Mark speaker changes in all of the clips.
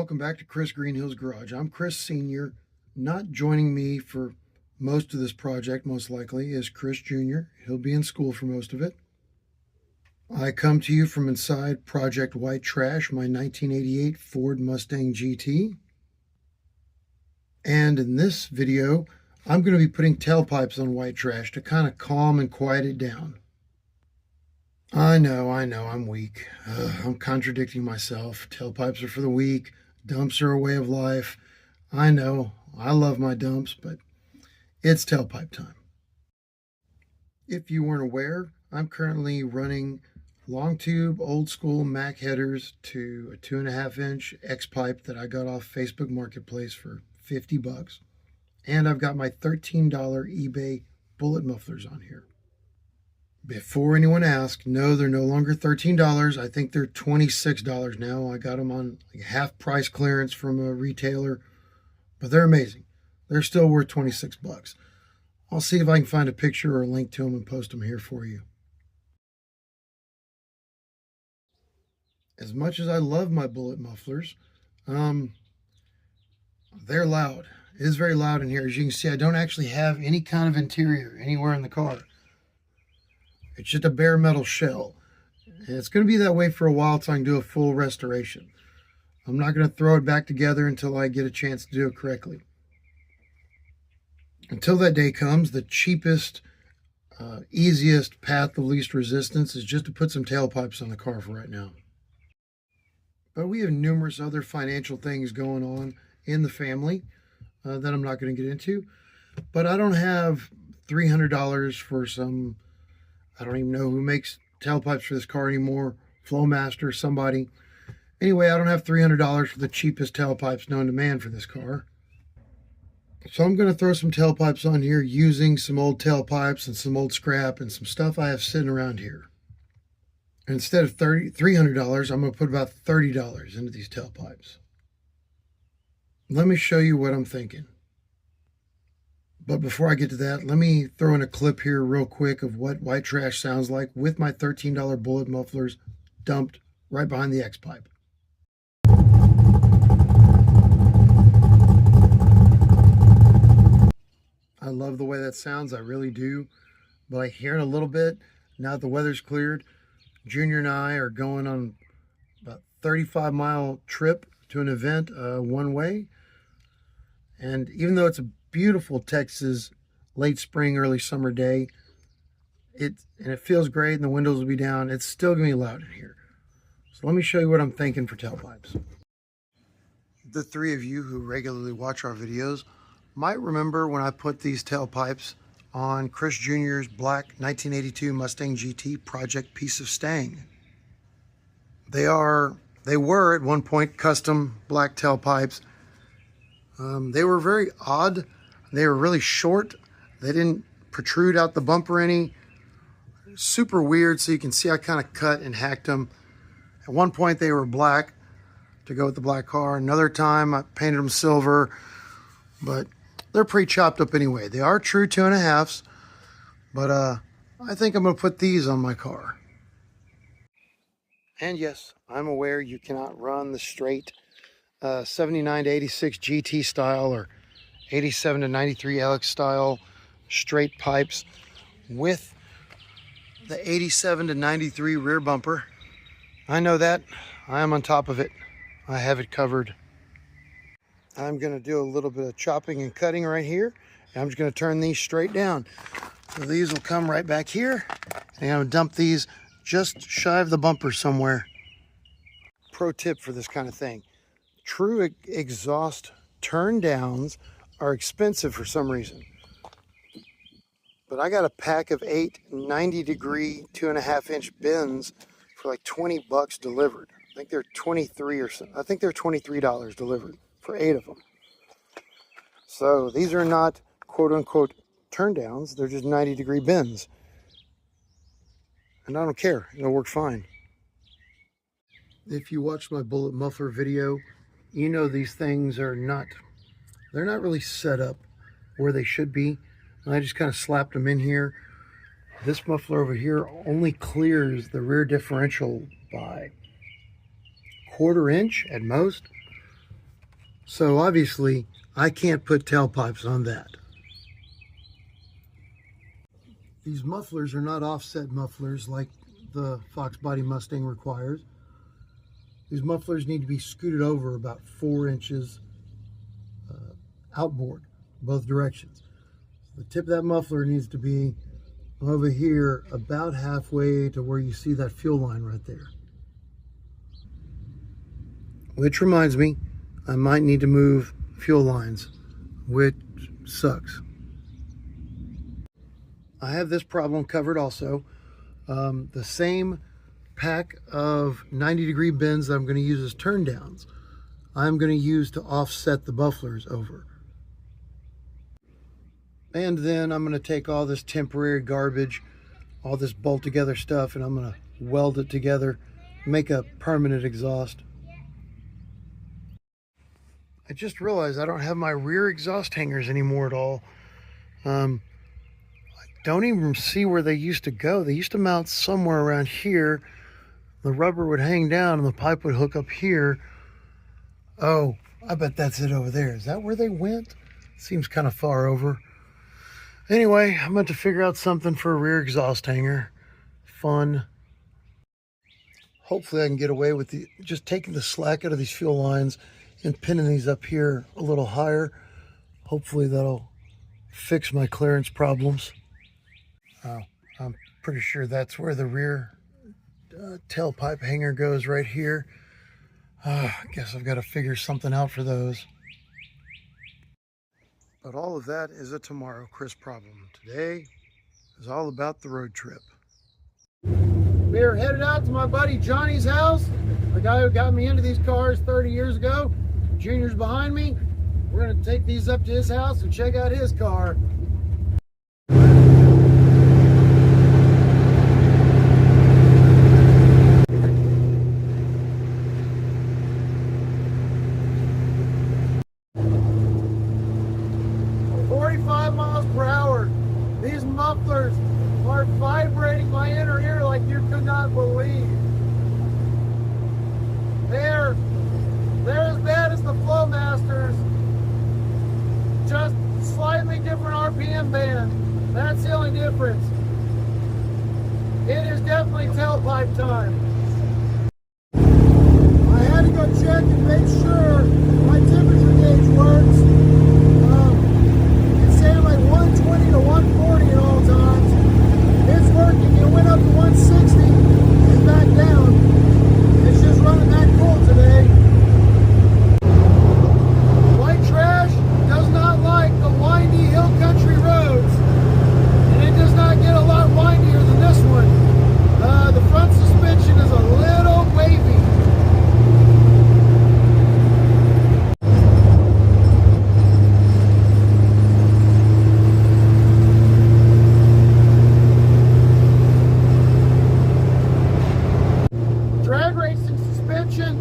Speaker 1: welcome back to Kris Greenhill's Garage. I'm Kris Sr. Not joining me for most of this project, most likely, is Kris Jr. He'll be in school for most of it. I come to you from inside Project White Trash, my 1988 Ford Mustang GT. And in this video, I'm going to be putting tailpipes on White Trash to kind of calm and quiet it down. I know, I'm weak. I'm contradicting myself. Tailpipes are for the weak. Dumps are a way of life. I know, I love my dumps, but it's tailpipe time. If you weren't aware, I'm currently running long tube, old school Mac headers to a 2.5-inch X pipe that I got off Facebook Marketplace for $50. And I've got my $13 eBay bullet mufflers on here. Before anyone asks, no, they're no longer $13. I think they're $26 now. I got them on like half price clearance from a retailer, but they're amazing. They're still worth $26. I'll see if I can find a picture or a link to them and post them here for you. As much as I love my bullet mufflers, they're loud. It is very loud in here. As you can see, I don't actually have any kind of interior anywhere in the car. It's just a bare metal shell. And it's going to be that way for a while until I can do a full restoration. I'm not going to throw it back together until I get a chance to do it correctly. Until that day comes, the cheapest, easiest path of least resistance is just to put some tailpipes on the car for right now. But we have numerous other financial things going on in the family that I'm not going to get into. But I don't have $300 for some, I don't even know who makes tailpipes for this car anymore, Flowmaster, somebody. Anyway, I don't have $300 for the cheapest tailpipes known to man for this car. So I'm going to throw some tailpipes on here using some old tailpipes and some old scrap and some stuff I have sitting around here. And instead of $300, I'm going to put about $30 into these tailpipes. Let me show you what I'm thinking. But before I get to that, let me throw in a clip here real quick of what White Trash sounds like with my $13 bullet mufflers dumped right behind the X pipe. I love the way that sounds, I really do. But I hear it a little bit now that the weather's cleared. Junior and I are going on about a 35-mile trip to an event one way. And even though it's a beautiful Texas late spring, early summer day, and it feels great and the windows will be down, it's still going to be loud in here. So let me show you what I'm thinking for tailpipes. The three of you who regularly watch our videos might remember when I put these tailpipes on Kris Jr.'s black 1982 Mustang GT Project Piece of Stang. They were at one point custom black tailpipes. They were very odd. They were really short. They didn't protrude out the bumper any. Super weird, so you can see I kind of cut and hacked them. At one point they were black to go with the black car. Another time I painted them silver, but they're pretty chopped up anyway. They are true 2.5s, but I think I'm going to put these on my car. And yes, I'm aware you cannot run the straight 79 to 86 GT style or 87 to 93 LX style straight pipes with the 87 to 93 rear bumper. I know that. I am on top of it. I have it covered. I'm going to do a little bit of chopping and cutting right here. And I'm just going to turn these straight down. So these will come right back here. And I'm going to dump these just shy of the bumper somewhere. Pro tip for this kind of thing. True exhaust turn downs are expensive for some reason. But I got a pack of 8 90-degree 2.5-inch bins for like $20 delivered. I think they're 23 or so. I think they're $23 delivered for 8 of them. So these are not quote-unquote turn downs. They're just 90-degree bins. And I don't care. It'll work fine. If you watch my bullet muffler video, you know these things are not, they're not really set up where they should be. And I just kind of slapped them in here. This muffler over here only clears the rear differential by 1/4 inch at most. So obviously I can't put tailpipes on that. These mufflers are not offset mufflers like the Fox Body Mustang requires. These mufflers need to be scooted over about 4 inches outboard, both directions. The tip of that muffler needs to be over here about halfway to where you see that fuel line right there. Which reminds me, I might need to move fuel lines, which sucks. I have this problem covered also. The same pack of 90-degree bends that I'm going to use as turn downs, I'm going to use to offset the mufflers over. And then I'm going to take all this temporary garbage, all this bolt together stuff, and I'm going to weld it together, make a permanent exhaust. I just realized I don't have my rear exhaust hangers anymore at all. I don't even see where they used to go. They used to mount somewhere around here. The rubber would hang down and the pipe would hook up here. Oh, I bet that's it over there. Is that where they went? Seems kind of far over. Anyway, I'm going to figure out something for a rear exhaust hanger. Fun. Hopefully I can get away with just taking the slack out of these fuel lines and pinning these up here a little higher. Hopefully that'll fix my clearance problems. Oh, I'm pretty sure that's where the rear tailpipe hanger goes, right here. I guess I've got to figure something out for those. But all of that is a tomorrow Kris problem. Today is all about the road trip. We are headed out to my buddy Johnny's house, the guy who got me into these cars 30 years ago. Junior's behind me. We're going to take these up to his house and check out his car. These mufflers are vibrating my inner ear like you could not believe. They're as bad as the Flowmasters, just slightly different RPM band. That's the only difference. It is definitely tailpipe time. I had to go check and make sure my temperature gauge works. It's saying like 120 to 140 at all times. It's working. It went up to 160 and back down. It's just running that cool today. White trash does not like the windy hill country roads, and it does not get a lot windier than this one. The front suspension is a little wavy. Drag racing suspension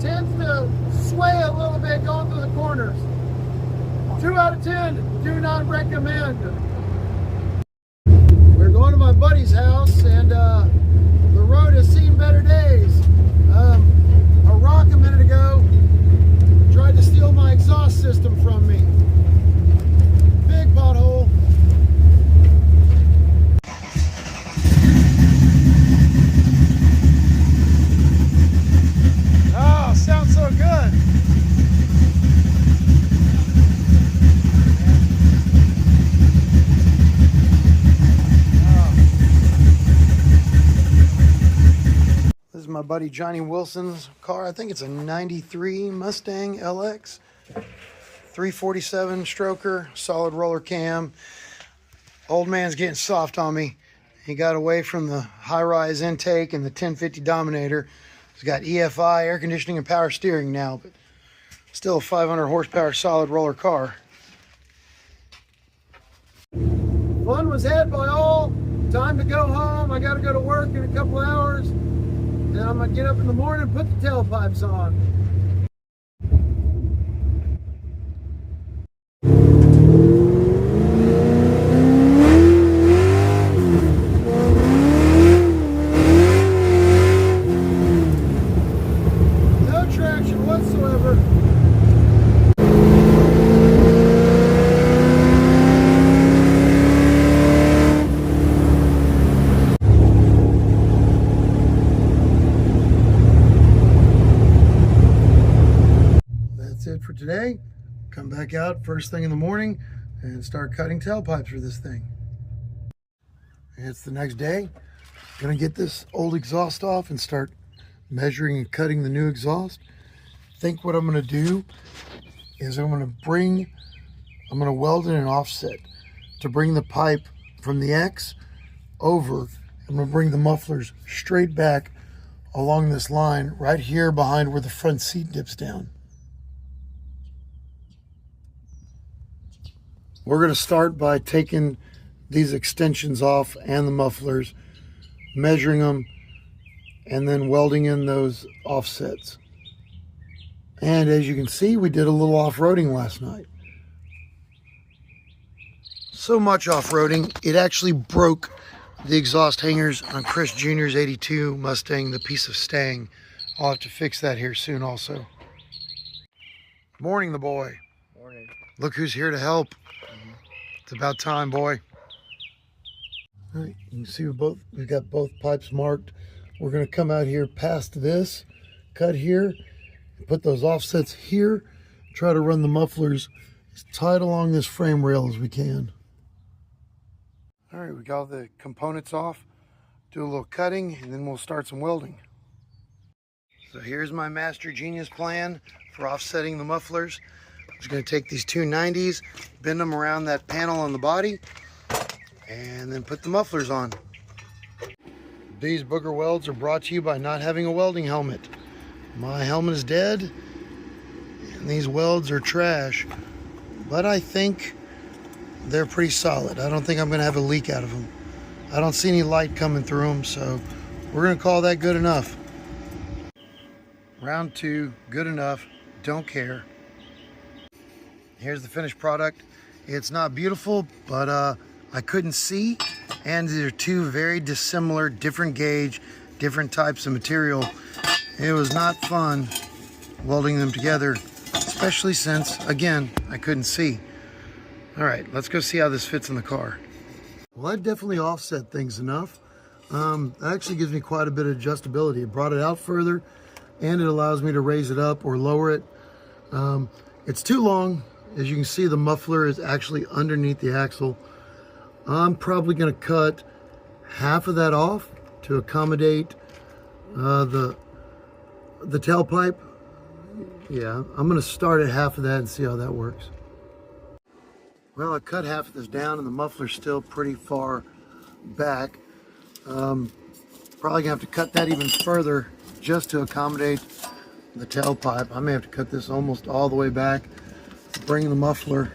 Speaker 1: tends to sway a little bit going through the corners. 2 out of 10, do not recommend. We're going to my buddy's house, and the road has seen better days. A rock a minute ago tried to steal my exhaust system from me. Big pothole. Oh, sounds so good. This is my buddy Johnny Wilson's car. I think it's a 93 Mustang LX. 347 stroker, solid roller cam. Old man's getting soft on me. He got away from the high-rise intake and the 1050 Dominator. He's got EFI, air conditioning, and power steering now, but still a 500 horsepower solid roller car. Fun was had by all. Time to go home. I got to go to work in a couple hours. And I'm going to get up in the morning and put the tailpipes on. No traction whatsoever. today, come back out first thing in the morning and start cutting tailpipes for this thing. And it's the next day. Gonna get this old exhaust off and start measuring and cutting the new exhaust. I think what I'm gonna do is I'm gonna weld in an offset to bring the pipe from the X over. I'm gonna bring the mufflers straight back along this line right here behind where the front seat dips down. We're gonna start by taking these extensions off and the mufflers, measuring them, and then welding in those offsets. And as you can see, we did a little off-roading last night. So much off-roading, it actually broke the exhaust hangers on Kris Jr.'s 82 Mustang, the piece of stang. I'll have to fix that here soon also. Morning, the boy.
Speaker 2: Morning.
Speaker 1: Look who's here to help. It's about time, boy. All right, you can see we've got both pipes marked. We're gonna come out here past this, cut here, put those offsets here, try to run the mufflers as tight along this frame rail as we can. All right, we got the components off, do a little cutting, and then we'll start some welding. So here's my master genius plan for offsetting the mufflers. I'm just gonna take these two 90s, bend them around that panel on the body, and then put the mufflers on. These booger welds are brought to you by not having a welding helmet. My helmet is dead, and these welds are trash, but I think they're pretty solid. I don't think I'm gonna have a leak out of them. I don't see any light coming through them, so we're gonna call that good enough. Round 2, good enough, don't care. Here's the finished product. It's not beautiful, but I couldn't see, and they're two very dissimilar, different gauge, different types of material. It was not fun welding them together, especially since, again, I couldn't see. All right, let's go see how this fits in the car. Well, that definitely offset things enough. That actually gives me quite a bit of adjustability. It brought it out further, and it allows me to raise it up or lower it. It's too long. As you can see, the muffler is actually underneath the axle. I'm probably gonna cut half of that off to accommodate the tailpipe. Yeah, I'm gonna start at half of that and see how that works. Well, I cut half of this down and the muffler's still pretty far back. Probably gonna have to cut that even further just to accommodate the tailpipe. I may have to cut this almost all the way back, bring the muffler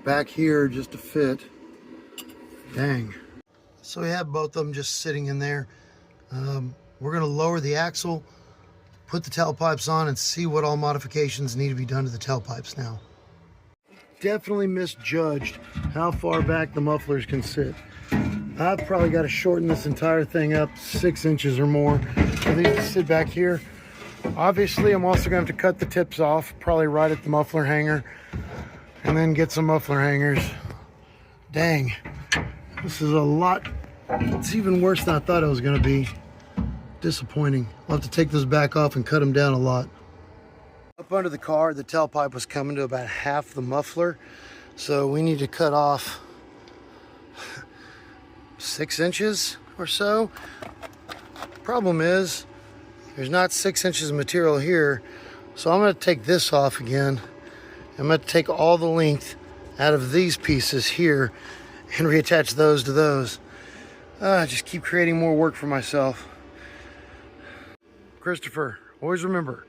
Speaker 1: back here just to fit. Dang. So we have both of them just sitting in there. We're gonna lower the axle, put the tailpipes on, and see what all modifications need to be done to the tailpipes now. Definitely misjudged how far back the mufflers can sit. I've probably got to shorten this entire thing up 6 inches or more for these to sit back here. Obviously, I'm also going to have to cut the tips off, probably right at the muffler hanger, and then get some muffler hangers. Dang, this is a lot. It's even worse than I thought it was going to be. Disappointing. I'll have to take those back off and cut them down a lot. Up under the car, the tailpipe was coming to about half the muffler, so we need to cut off 6 inches or so. Problem is, there's not 6 inches of material here, so I'm going to take this off again. I'm going to take all the length out of these pieces here and reattach those to those. Just keep creating more work for myself. Christopher, always remember,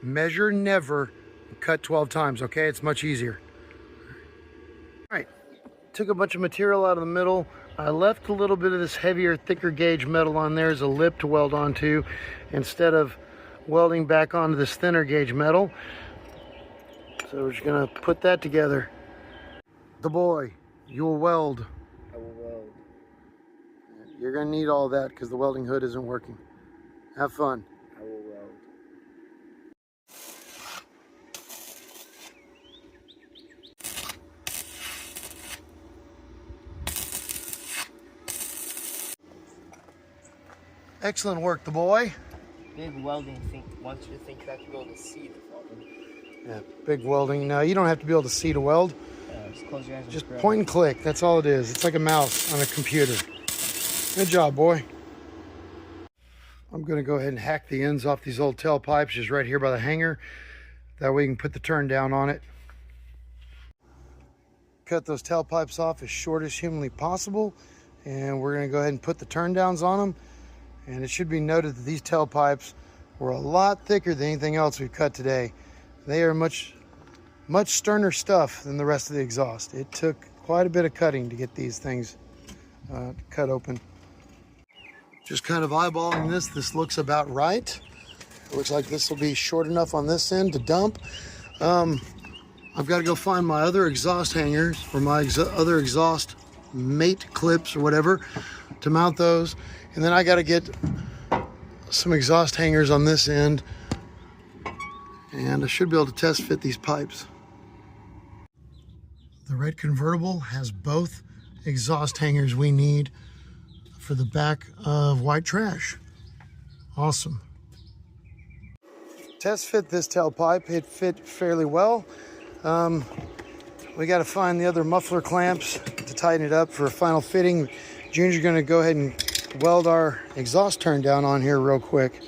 Speaker 1: measure never, cut 12 times, okay? It's much easier. All right, took a bunch of material out of the middle. I left a little bit of this heavier, thicker gauge metal on there as a lip to weld onto instead of welding back onto this thinner gauge metal. So we're just gonna put that together. The boy, you'll weld.
Speaker 2: I will weld.
Speaker 1: You're gonna need all that because the welding hood isn't working. Have fun.
Speaker 2: I will weld.
Speaker 1: Excellent work, the boy.
Speaker 2: Big welding thing wants you to think that you're able to see the problem.
Speaker 1: Yeah, big welding. No, you don't have to be able to see to weld.
Speaker 2: Just close your eyes.
Speaker 1: Just point and click. That's all it is. It's like a mouse on a computer. Good job, boy. I'm going to go ahead and hack the ends off these old tailpipes just right here by the hanger. That way you can put the turn down on it. Cut those tailpipes off as short as humanly possible. And we're going to go ahead and put the turn downs on them. And it should be noted that these tailpipes were a lot thicker than anything else we've cut today. They are much sterner stuff than the rest of the exhaust. It took quite a bit of cutting to get these things cut open. Just kind of eyeballing this. This looks about right. It looks like this will be short enough on this end to dump. I've got to go find my other exhaust hangers or my other exhaust mate clips or whatever to mount those. And then I got to get some exhaust hangers on this end. And I should be able to test fit these pipes. The red convertible has both exhaust hangers we need for the back of white trash. Awesome. Test fit this tailpipe. It fit fairly well. We got to find the other muffler clamps to tighten it up for a final fitting. Junior's going to go ahead and weld our exhaust turn down on here real quick.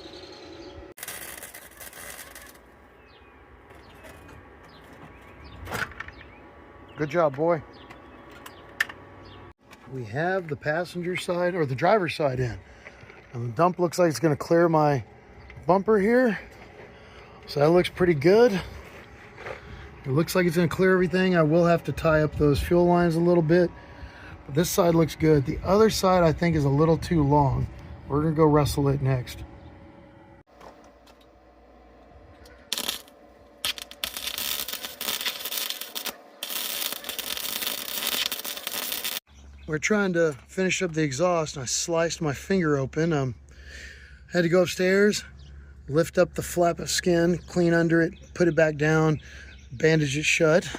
Speaker 1: Good job, boy. We have the passenger side or the driver's side in. And the dump looks like it's going to clear my bumper here. So that looks pretty good. It looks like it's going to clear everything. I will have to tie up those fuel lines a little bit. But this side looks good. The other side I think is a little too long. We're going to go wrestle it next. We're trying to finish up the exhaust and I sliced my finger open. Had to go upstairs, lift up the flap of skin, clean under it, put it back down, bandage it shut.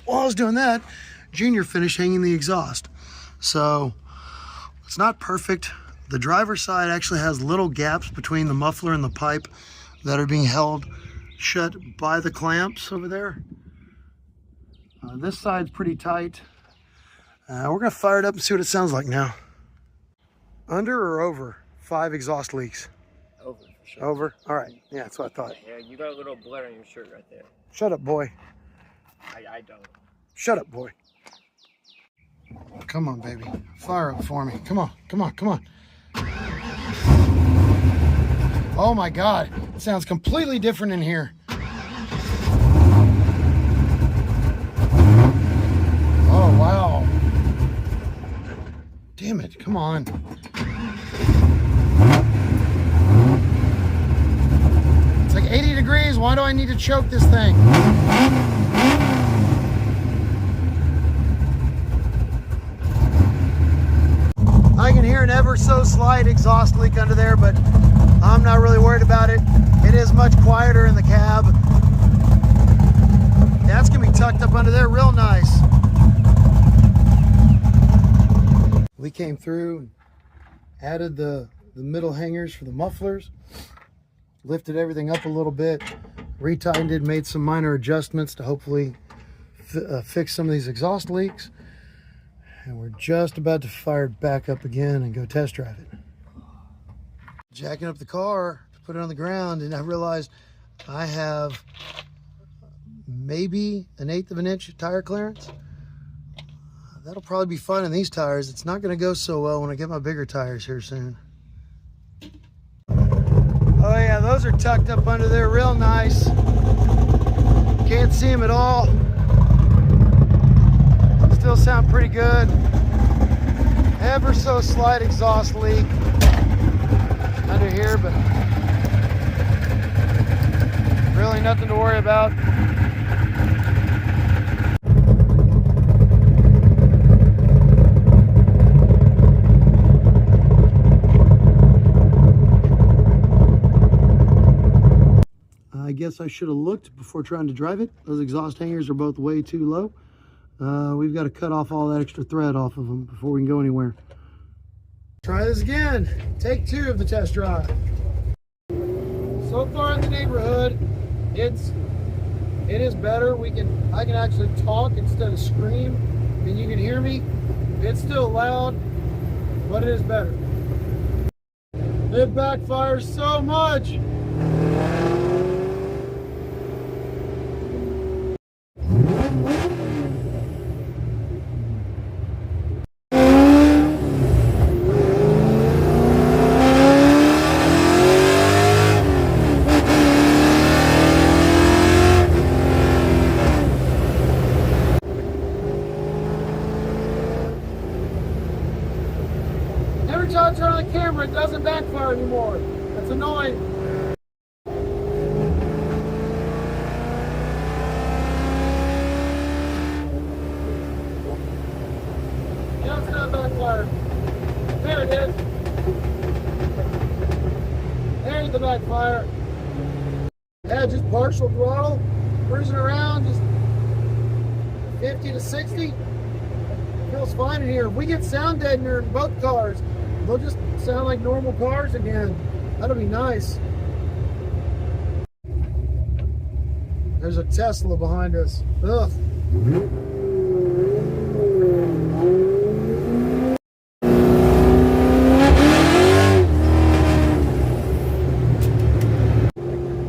Speaker 1: While I was doing that, Junior finished hanging the exhaust. So it's not perfect. The driver's side actually has little gaps between the muffler and the pipe that are being held shut by the clamps over there. This side's pretty tight. We're gonna fire it up and see what it sounds like now. Under or over 5 exhaust leaks?
Speaker 2: Over, for sure.
Speaker 1: Over? All right. Yeah, that's what I thought.
Speaker 2: Yeah, you got a little blur on your shirt right there.
Speaker 1: Shut up, boy.
Speaker 2: I don't.
Speaker 1: Shut up, boy. Come on, baby. Fire up for me. Come on, come on, come on. Oh my God. It sounds completely different in here. Oh, wow. Damn it, come on. It's like 80 degrees. Why do I need to choke this thing? I can hear an ever so slight exhaust leak under there, but I'm not really worried about it. It is much quieter in the cab. That's gonna be tucked up under there real nice. We came through, added the middle hangers for the mufflers, lifted everything up a little bit, retightened it, made some minor adjustments to hopefully fix some of these exhaust leaks. And we're just about to fire it back up again and go test drive it. Jacking up the car to put it on the ground, and I realized I have maybe 1/8 of an inch tire clearance. That'll probably be fun in these tires. It's not going to go so well when I get my bigger tires here soon. Oh yeah, those are tucked up under there real nice. Can't see them at all. Still sound pretty good. Ever so slight exhaust leak under here, but really nothing to worry about. I guess I should have looked before trying to drive it. Those exhaust hangers are both way too low. We've got to cut off all that extra thread off of them before we can go anywhere. Try this again. Take 2 of the test drive. So far in the neighborhood, it's It is better. I can actually talk instead of scream, and you can hear me. It's still loud, but it is better. It backfires so much. Every time I turn on the camera, it doesn't backfire anymore. That's annoying. Yeah, it's not backfire. There it is. There's the backfire. Yeah, just partial throttle, cruising around, just 50 to 60. Feels fine in here. If we get sound deadener in both cars, they'll just sound like normal cars again. That'll be nice. There's a Tesla behind us. Ugh.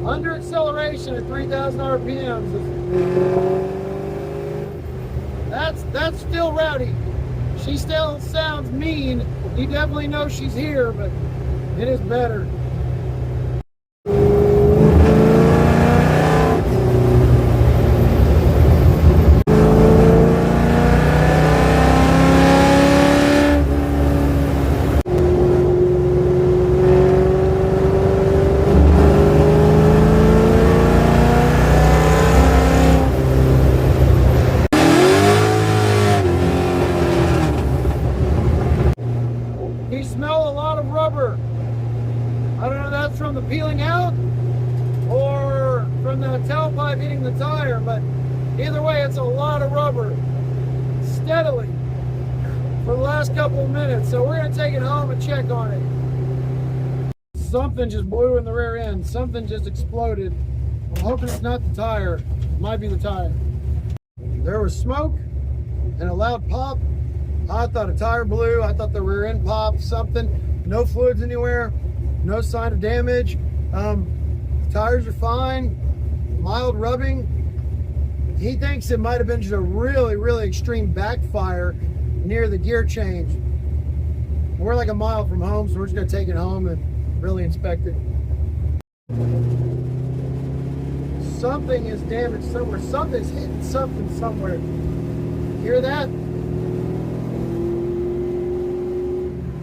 Speaker 1: 100 acceleration at 3,000 RPMs. That's still rowdy. She still sounds mean. You definitely know she's here, but it is better. You smell a lot of rubber. I don't know if that's from the peeling out or from the tailpipe hitting the tire, but either way, it's a lot of rubber steadily for the last couple of minutes. So we're gonna take it home and check on it. Something just blew in the rear end. Something just exploded. I'm hoping it's not the tire. It might be the tire. There was smoke and a loud pop. I thought a tire blew. I thought the rear end popped, something. No fluids anywhere. No sign of damage. Tires are fine. Mild rubbing. He thinks it might have been just a really, really extreme backfire near the gear change. We're like a mile from home, so we're just going to take it home and really inspect it. Something is damaged somewhere. Something's hitting something somewhere. Hear that?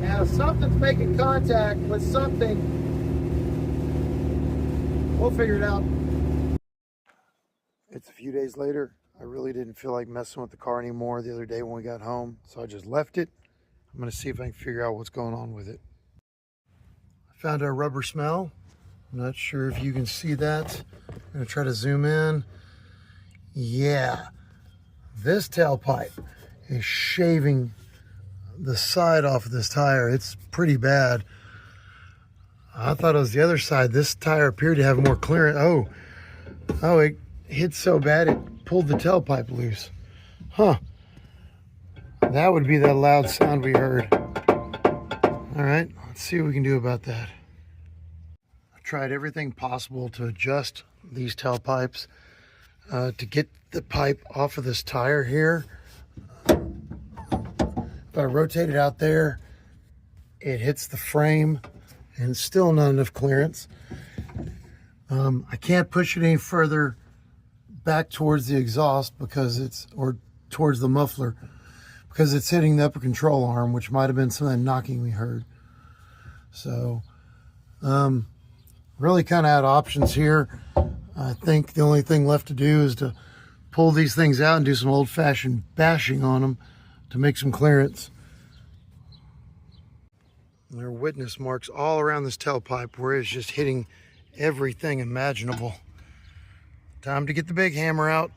Speaker 1: Now something's making contact with something. We'll figure it out. It's a few days later. I really didn't feel like messing with the car anymore the other day when we got home, so I just left it. I'm going to see if I can figure out what's going on with it. I found a rubber smell. I'm not sure if you can see that. I'm going to try to zoom in. Yeah, this tailpipe is shaving the side off of this tire. It's pretty bad. I thought it was the other side. This tire appeared to have more clearance. Oh, it hit so bad it pulled the tailpipe loose. Huh. That would be that loud sound we heard. All right, let's see what we can do about that. I tried everything possible to adjust these tailpipes to get the pipe off of this tire here. If I rotate it out there, it hits the frame and still not enough clearance. I can't push it any further back towards the exhaust or towards the muffler because it's hitting the upper control arm, which might have been some of that knocking we heard. So, really kind of had options here. I think the only thing left to do is to pull these things out and do some old-fashioned bashing on them to make some clearance. There are witness marks all around this tailpipe where it's just hitting everything imaginable. Time to get the big hammer out.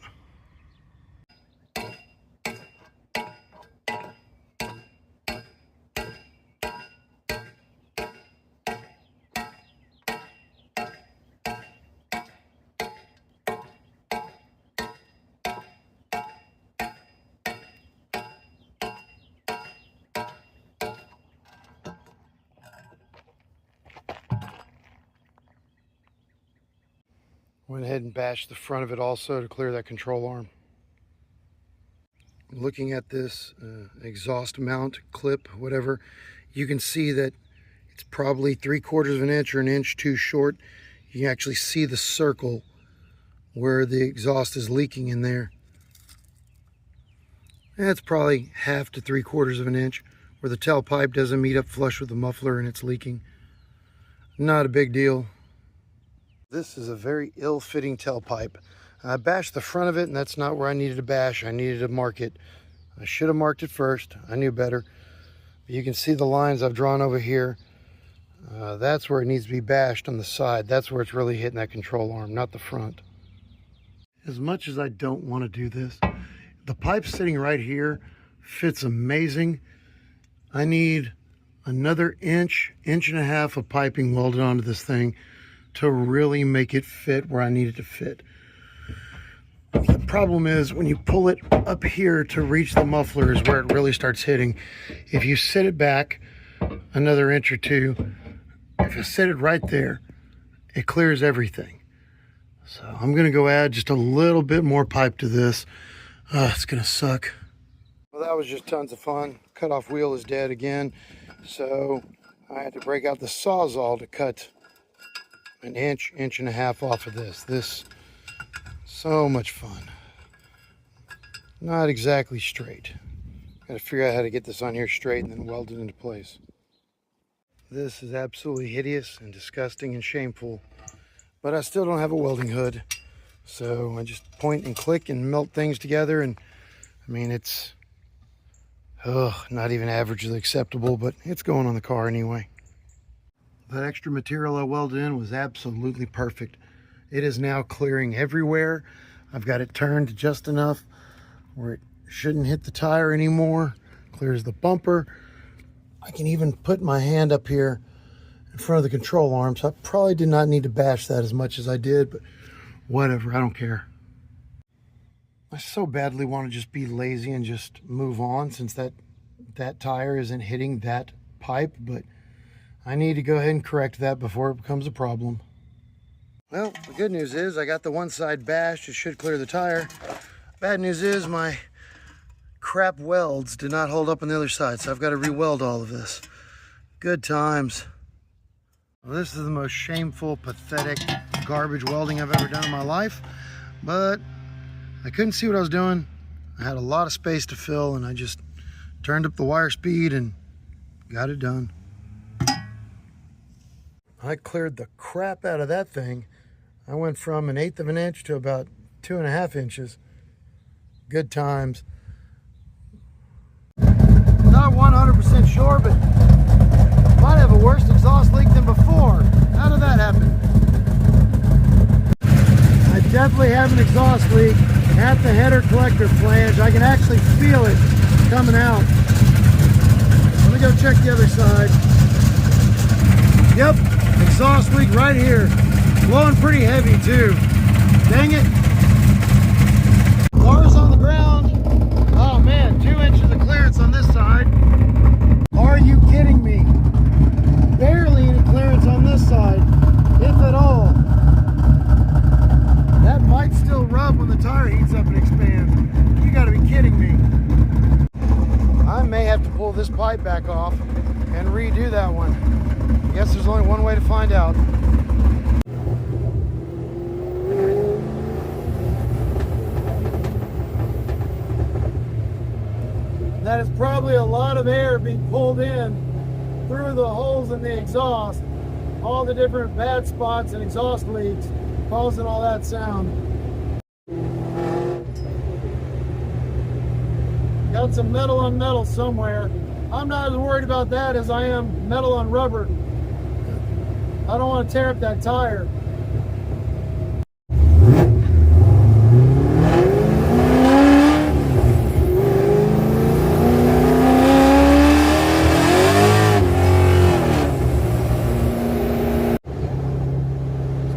Speaker 1: Went ahead and bashed the front of it also to clear that control arm. Looking at this exhaust mount clip, whatever, you can see that it's probably 3/4 of an inch or an inch too short. You can actually see the circle where the exhaust is leaking in there. That's probably 1/2 to 3/4 of an inch where the tailpipe doesn't meet up flush with the muffler and it's leaking. Not a big deal. This is a very ill-fitting tailpipe. I bashed the front of it, and that's not where I needed to bash. I needed to mark it. I should have marked it first. I knew better. But you can see the lines I've drawn over here. That's where it needs to be bashed on the side. That's where it's really hitting that control arm, not the front. As much as I don't want to do this, the pipe sitting right here fits amazing. I need another inch, inch and a half of piping welded onto this thing to really make it fit where I need it to fit. The problem is when you pull it up here to reach the muffler is where it really starts hitting. If you set it back another inch or two, if you set it right there, it clears everything. So I'm gonna go add just a little bit more pipe to this. It's gonna suck. Well, that was just tons of fun. Cutoff wheel is dead again. So I had to break out the Sawzall to cut an inch, inch and a half off of this. So much fun. Not exactly straight. Got to figure out how to get this on here straight and then weld it into place. This is absolutely hideous and disgusting and shameful, but I still don't have a welding hood. So I just point and click and melt things together, and I mean, it's not even averagely acceptable, but it's going on the car anyway. That extra material I welded in was absolutely perfect. It is now clearing everywhere. I've got it turned just enough where it shouldn't hit the tire anymore. Clears the bumper. I can even put my hand up here in front of the control arm, so I probably did not need to bash that as much as I did, but whatever, I don't care. I so badly want to just be lazy and just move on, since that tire isn't hitting that pipe, but I need to go ahead and correct that before it becomes a problem. Well, the good news is I got the one side bashed. It should clear the tire. Bad news is my crap welds did not hold up on the other side, so I've got to re-weld all of this. Good times. Well, this is the most shameful, pathetic, garbage welding I've ever done in my life, but I couldn't see what I was doing. I had a lot of space to fill, and I just turned up the wire speed and got it done. I cleared the crap out of that thing. I went from 1/8 of an inch to about 2.5 inches. Good times. Not 100% sure, but might have a worse exhaust leak than before. How did that happen? I definitely have an exhaust leak at the header collector flange. I can actually feel it coming out. Let me go check the other side. Yep, exhaust leak right here. Blowing pretty heavy too. Dang it. Bars on the ground. Oh man, 2 inches of clearance on this side. Are you kidding me? Barely any clearance on this side, if at all. That might still rub when the tire heats up and expands. You gotta be kidding me. I may have to pull this pipe back off and redo that one. I guess there's only one way to find out. That is probably a lot of air being pulled in through the holes in the exhaust. All the different bad spots and exhaust leaks causing all that sound. Got some metal on metal somewhere. I'm not as worried about that as I am metal on rubber. I don't want to tear up that tire.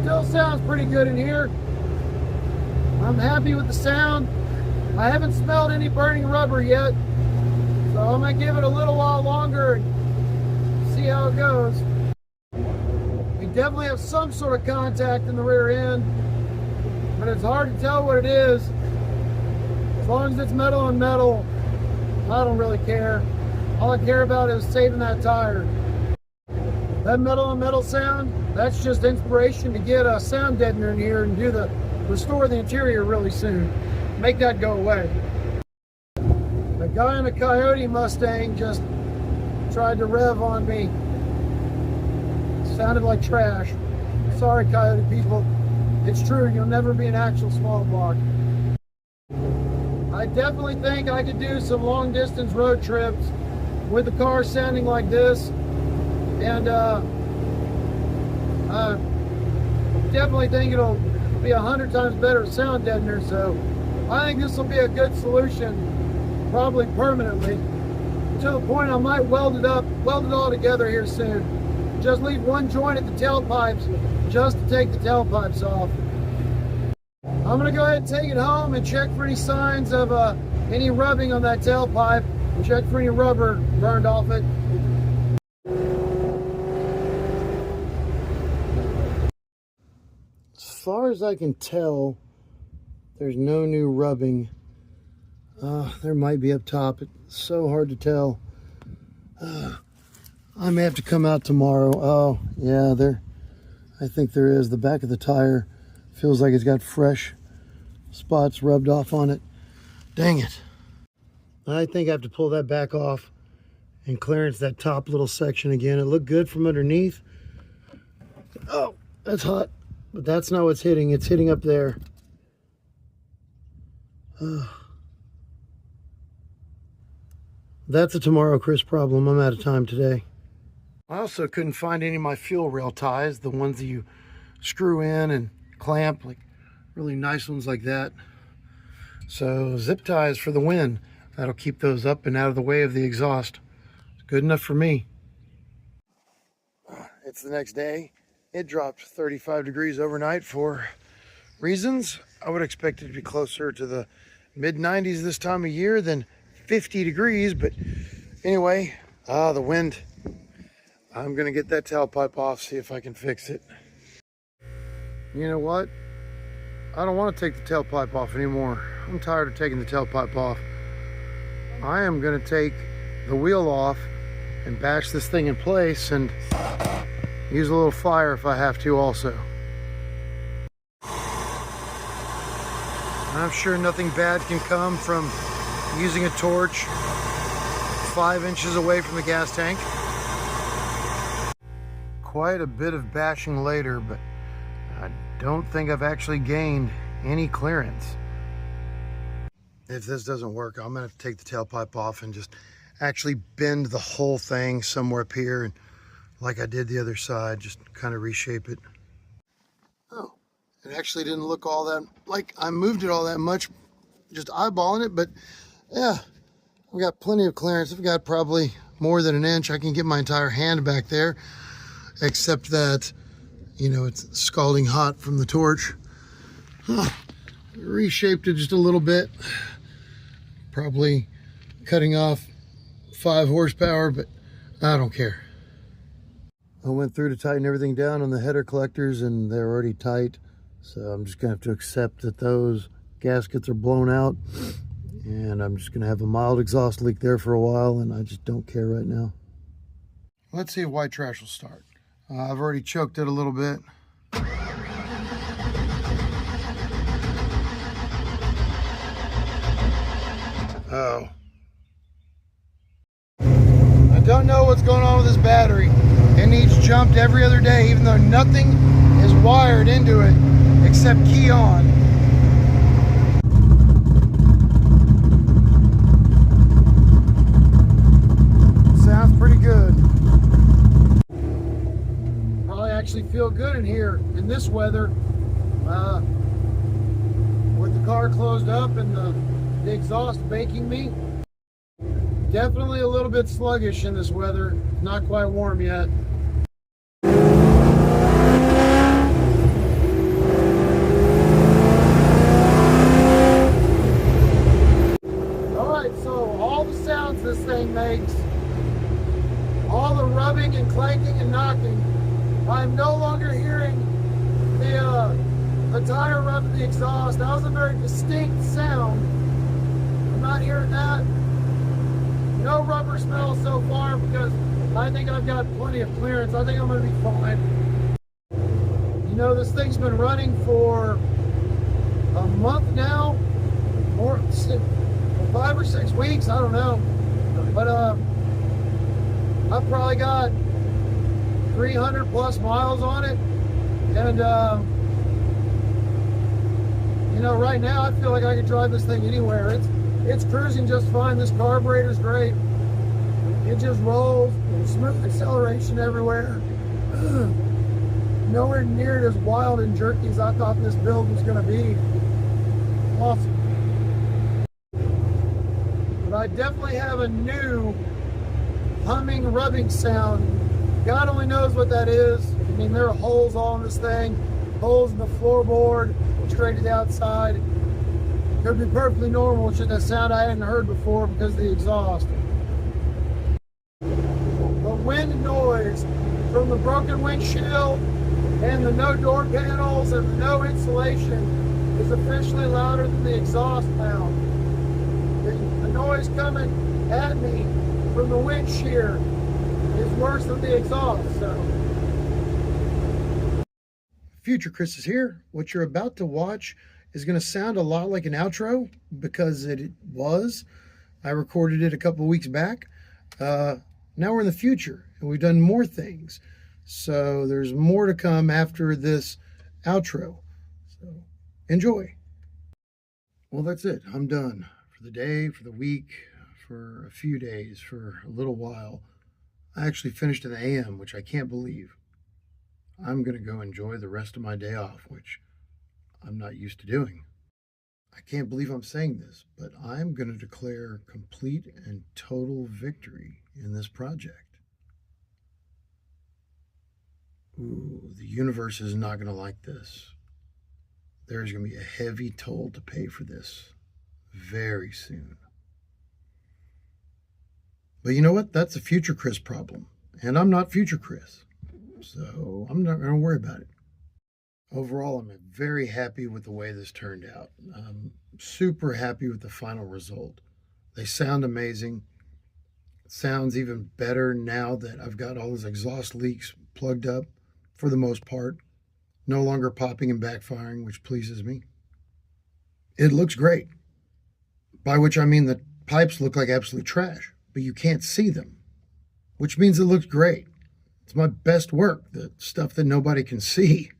Speaker 1: Still sounds pretty good in here. I'm happy with the sound. I haven't smelled any burning rubber yet, so I'm gonna give it a little while longer and see how it goes. We definitely have some sort of contact in the rear end. but it's hard to tell what it is. As long as it's metal on metal, I don't really care. All I care about is saving that tire. That metal on metal sound, that's just inspiration to get a sound deadener in here and restore the interior really soon. Make that go away. The guy in a Coyote Mustang just tried to rev on me. Sounded like trash. Sorry, Coyote people. It's true, you'll never be an actual small block. I definitely think I could do some long distance road trips with the car sounding like this. And I definitely think it'll be 100 times better sound deadener. So I think this will be a good solution, probably permanently, to the point I might weld it all together here soon. Just leave one joint at the tailpipes just to take the tailpipes off. I'm gonna go ahead and take it home and check for any signs of any rubbing on that tailpipe and check for any rubber burned off it. As far as I can tell, there's no new rubbing. There might be up top. It's so hard to tell. I may have to come out tomorrow. Oh, yeah, I think there is. The back of the tire feels like it's got fresh spots rubbed off on it. Dang it. I think I have to pull that back off and clearance that top little section again. It looked good from underneath. Oh, that's hot. But that's not what's hitting. It's hitting up there. That's a tomorrow Kris problem. I'm out of time today. I also couldn't find any of my fuel rail ties, the ones that you screw in and clamp, like really nice ones like that. So zip ties for the win. That'll keep those up and out of the way of the exhaust. It's good enough for me. It's the next day. It dropped 35 degrees overnight for reasons. I would expect it to be closer to the mid-90s this time of year than 50 degrees, but anyway, the wind. I'm gonna get that tailpipe off, see if I can fix it. You know what? I don't want to take the tailpipe off anymore. I'm tired of taking the tailpipe off. I am gonna take the wheel off and bash this thing in place and use a little fire if I have to also. I'm sure nothing bad can come from using a torch 5 inches away from the gas tank. Quite a bit of bashing later, but I don't think I've actually gained any clearance. If this doesn't work, I'm gonna have to take the tailpipe off and just actually bend the whole thing somewhere up here, and like I did the other side, just kind of reshape it. Oh, it actually didn't look all that like I moved it all that much, just eyeballing it, but yeah, we got plenty of clearance. I've got probably more than an inch. I can get my entire hand back there, except that, you know, it's scalding hot from the torch. Reshaped it just a little bit, probably cutting off 5 horsepower, but I don't care. I went through to tighten everything down on the header collectors and they're already tight, so I'm just gonna have to accept that those gaskets are blown out, and I'm just gonna have a mild exhaust leak there for a while, and I just don't care right now. Let's see if white trash will start. I've already choked it a little bit. Oh. I don't know what's going on with this battery. It needs jumped every other day, even though nothing is wired into it except key on. Sounds pretty good. Probably actually feel good in here in this weather, with the car closed up and the exhaust baking me. Definitely a little bit sluggish in this weather. Not quite warm yet. Alright, so all the sounds this thing makes, all the rubbing and clanking and knocking, I'm no longer hearing the the tire rubbing the exhaust. That was a very distinct sound. I'm not hearing that. No rubber smell so far because I think I've got plenty of clearance. I think I'm going to be fine. You know, this thing's been running for a month now, or 5 or 6 weeks, I don't know. But I've probably got 300 plus miles on it. And, you know, right now I feel like I could drive this thing anywhere. It's cruising just fine. This carburetor's great. It just rolls. Smooth acceleration everywhere. Nowhere near it as wild and jerky as I thought this build was going to be. Awesome. But I definitely have a new humming, rubbing sound. God only knows what that is. I mean, there are holes all in this thing. Holes in the floorboard, straight to the outside. Could be perfectly normal. It's just a sound I hadn't heard before because of the exhaust. The wind noise from the broken windshield and the no door panels and the no insulation is officially louder than the exhaust now. The noise coming at me from the wind shear is worse than the exhaust. So, Future Kris is here. What you're about to watch is going to sound a lot like an outro because it was. I recorded it a couple weeks back. Now we're in the future and we've done more things. So there's more to come after this outro. So enjoy. Well, that's it. I'm done for the day, for the week, for a few days, for a little while. I actually finished an AM, which I can't believe. I'm going to go enjoy the rest of my day off, which I'm not used to doing. I can't believe I'm saying this, but I'm going to declare complete and total victory in this project. Ooh, the universe is not going to like this. There's going to be a heavy toll to pay for this very soon. But you know what? That's a Future Kris problem. And I'm not Future Kris. So I'm not going to worry about it. Overall, I'm very happy with the way this turned out. I'm super happy with the final result. They sound amazing. It sounds even better now that I've got all those exhaust leaks plugged up for the most part. No longer popping and backfiring, which pleases me. It looks great. By which I mean the pipes look like absolute trash, but you can't see them, which means it looks great. It's my best work, the stuff that nobody can see.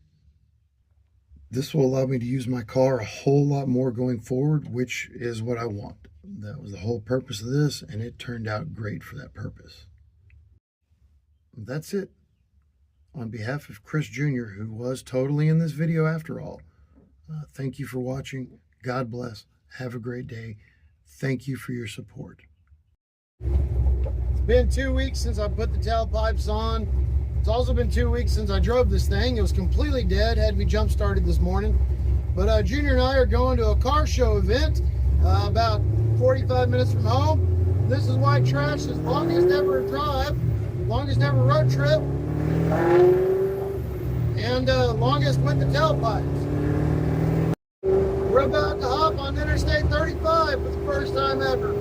Speaker 1: This will allow me to use my car a whole lot more going forward, which is what I want. That was the whole purpose of this, and it turned out great for that purpose. That's it. On behalf of Kris Jr., who was totally in this video after all, thank you for watching. God bless. Have a great day. Thank you for your support. It's been 2 weeks since I put the tailpipes on. It's also been 2 weeks since I drove this thing. It was completely dead, had to be jump started this morning. But Junior and I are going to a car show event about 45 minutes from home. This is White Trash's longest ever drive, longest ever road trip, and longest with the tailpipes. We're about to hop on Interstate 35 for the first time ever.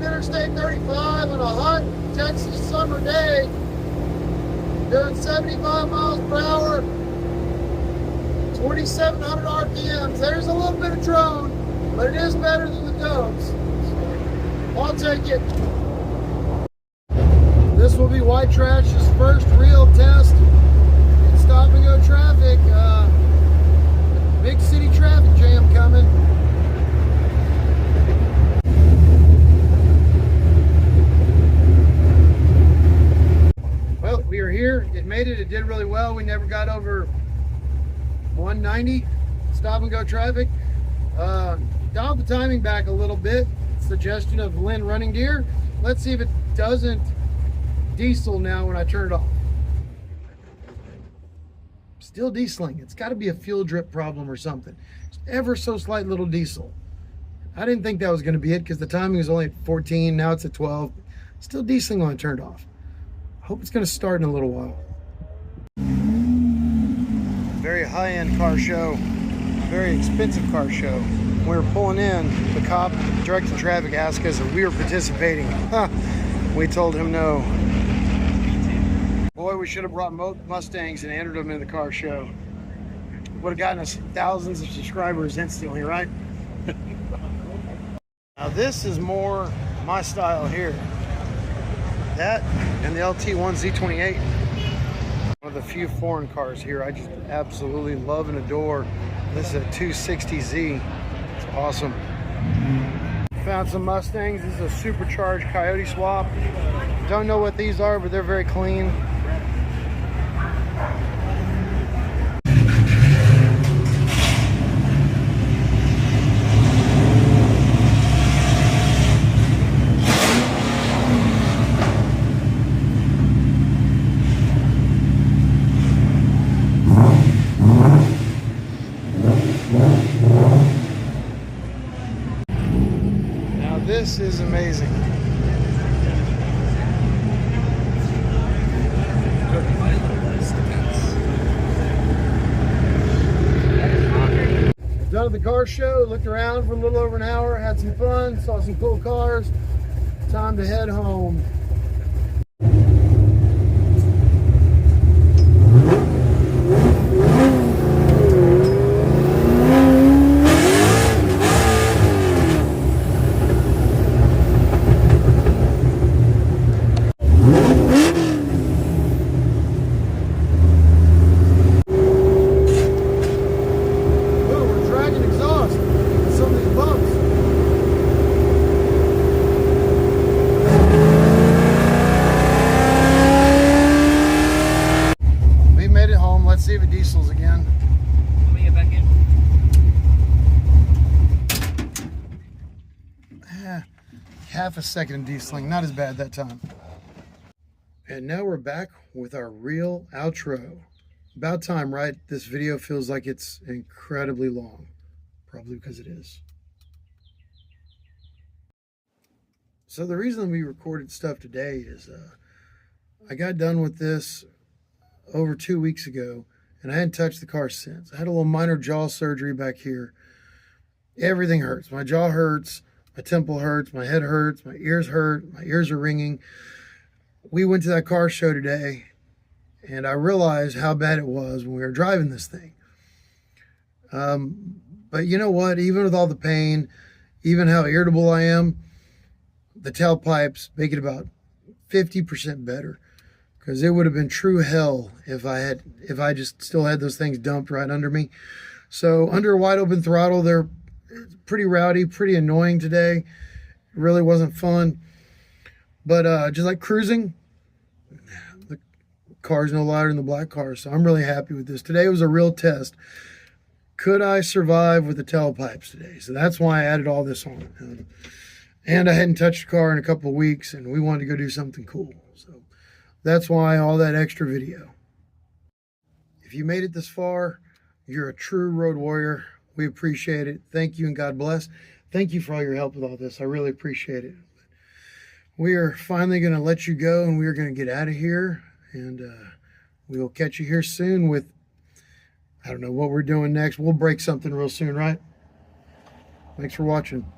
Speaker 1: Interstate 35 on a hot Texas summer day, doing 75 miles per hour, 2,700 RPMs. There's a little bit of drone, but it is better than the domes. I'll take it. This will be White Trash's first real test in stop and go traffic. Big city traffic jam coming. Well, we are here. It made it. It did really well. We never got over 190 stop and go traffic. Dialed the timing back a little bit. Suggestion of Lynn Running Deer. Let's see if it doesn't diesel now when I turn it off. Still dieseling. It's got to be a fuel drip problem or something. It's ever so slight little diesel. I didn't think that was going to be it because the timing was only at 14. Now it's at 12. Still decent when it turned off. Hope it's going to start in a little while. Very high-end car show. Very expensive car show. When we were pulling in, the cop directing traffic asked us if we were participating. We told him no. Boy, we should have brought Mustangs and entered them in the car show. Would have gotten us thousands of subscribers instantly, right? Now this is more my style here. That and the LT1 Z28. One of the few foreign cars here I just absolutely love and adore. This is a 260Z. It's awesome. Found some Mustangs. This is a supercharged Coyote swap. Don't know what these are, but they're very clean. Now this is amazing. Done at the car show, looked around for a little over an hour, had some fun, saw some cool cars. Time to head home. Let's see if it diesels again.
Speaker 2: Let me get back in.
Speaker 1: Half a second of dieseling, not as bad that time. And now we're back with our real outro. About time, right? This video feels like it's incredibly long. Probably because it is. So the reason we recorded stuff today is I got done with this over 2 weeks ago, and I hadn't touched the car since. I had a little minor jaw surgery back here. Everything hurts. My jaw hurts, my temple hurts, my head hurts, my ears hurt, my ears are ringing. We went to that car show today, and I realized how bad it was when we were driving this thing. But you know what? Even with all the pain, even how irritable I am, the tailpipes make it about 50% better. Because it would have been true hell if I just still had those things dumped right under me. So under wide open throttle, they're pretty rowdy, pretty annoying today. It really wasn't fun. But just like cruising, the car's no louder than the black car. So I'm really happy with this. Today was a real test. Could I survive with the tailpipes today? So that's why I added all this on. And I hadn't touched the car in a couple of weeks, and we wanted to go do something cool. So that's why all that extra video. If you made it this far, you're a true road warrior. We appreciate it. Thank you and God bless. Thank you for all your help with all this. I really appreciate it. We are finally going to let you go, and we are going to get out of here. And we will catch you here soon with, I don't know what we're doing next. We'll break something real soon, right? Thanks for watching.